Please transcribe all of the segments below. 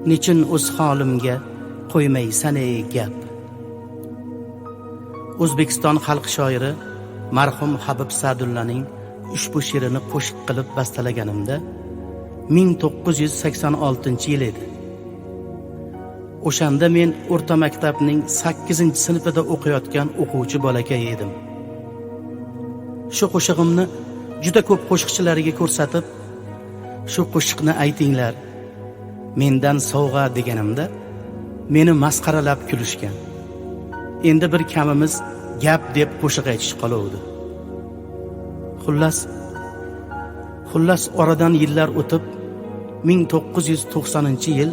nechun o'z holimga qo'ymaysan ey gap. O'zbekiston xalq shoiri marhum Habib Sa'dullaning ushbu she'rini qo'shiq qilib bastalaganimda 1986-yil edi. O'shanda men o'rta maktabning 8-sinfida o'qiyotgan o'quvchi bolakay edim. Shu qo'shig'imni juda ko'p qo'shiqchilarga ko'rsatib, shu qo'shiqni aytinglar, mendan sovg'a deganimda meni masxaralab kulishgan. Endi bir kamimiz gap deb qo'shiq aytish qolavdi. Xullas oradan yillar o'tib 1990-yil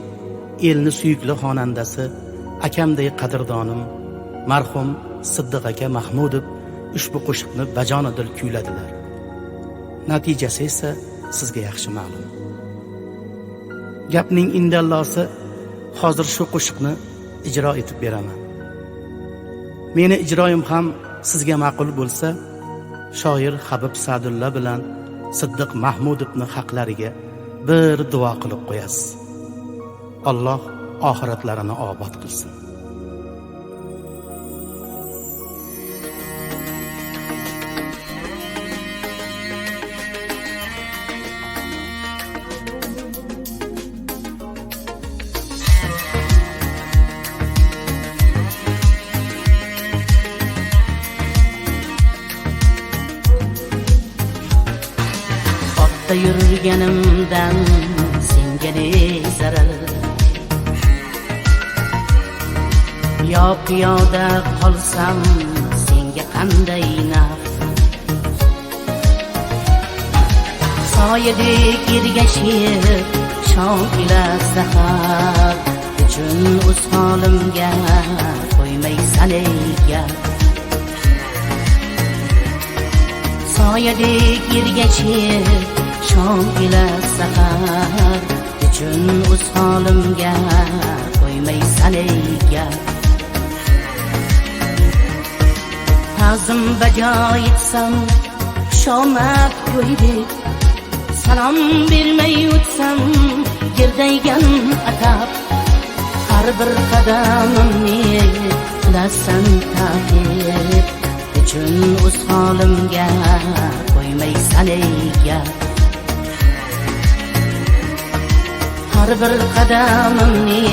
elni suyukli xonandasi, akamday qadrdonim marhum Siddiq aka Mahmudov ushbu qo'shiqni bajonidil kuyladilar. Natijasi esa sizga yaxshi ma'lum. Gapning indallosi hozir shu qo'shiqni ijro etib beraman. Meni ijroyim ham sizga ma'qul bo'lsa, shoir Habib Sa'dulla bilan Siddiq Mahmudovning haqlariga bir duo qilib qo'yasiz. Alloh oxiratlarini obod qilsin. Otda yurganimdan senga ne zarar, yo piyoda qolsam senga qanday naf. Soyadek ergashib shom ila sahar, uchun o'z holimga qo'ymaysan ey gap. Soyadek ergashib shom ila sahar, uchun o'z holimga qo'ymaysan ey gap. Ta'zim bajo etsam xushomad qo'ydek, salom bermay o'tsam yerdaygan atab. Har bir qadamimni qilasan ta'qib, uchun o'z holimga qo'ymaysan ey gap. Har bir qadamimni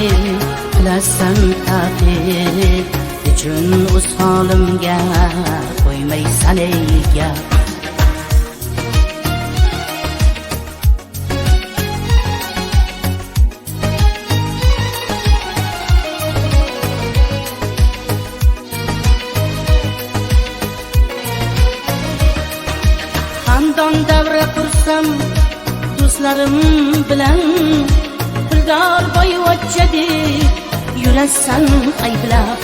qilasan ta'qib, uchun o'z holimga qo'ymaysan ey gap. Xandon davra qursam do'stlarim bilan, puldor boyvachchadek yurasan ayblab.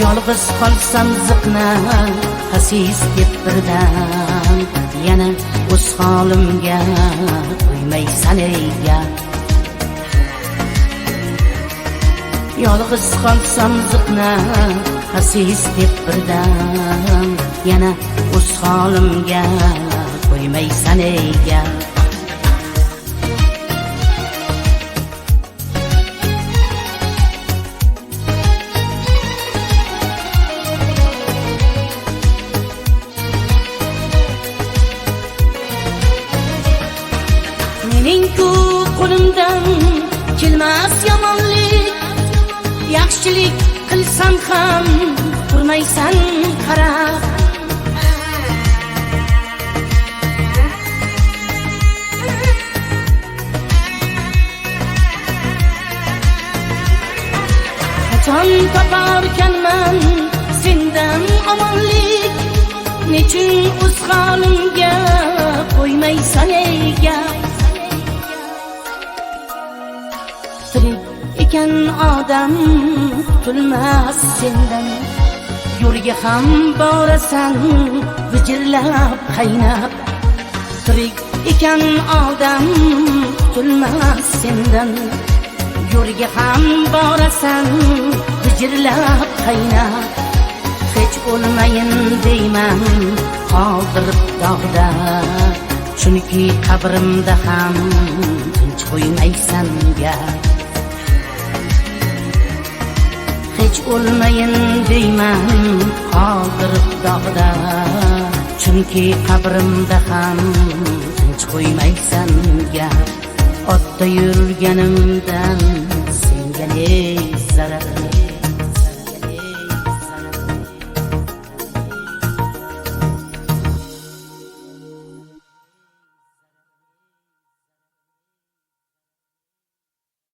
Yolg'iz qolsam ziqna xasis deb birdan, yana o'z holimga qo'ymaysan ey gap. Yolg'iz qolsam ziqna xasis deb birdan, yana o'z holimga qo'ymaysan ey gap. Mening-ku qo'limdan kelmas yomonlik, yaxshilik qilsam ham turmaysan qarab. Qachon toparkanman sendan omonlik, nechun o'z holimga qo'ymaysan ey gap. Tirik ekan odam qutulmas sendan, yo'lga ham borasan vijirlab qaynab. Tirik ekan odam qutulmas sendan, yo'lga ham borasan vijirlab qaynab. Hech o'lmayin deyman qoldirib dog'da, chunki qabrimda ham tinch qo'ymaysan gap. Tinch o'lmayin deyman qoldirib dog'da, chunki qabrimda ham tinch qo'ymaysan gap. Otda yurganimdan senga ne zarar?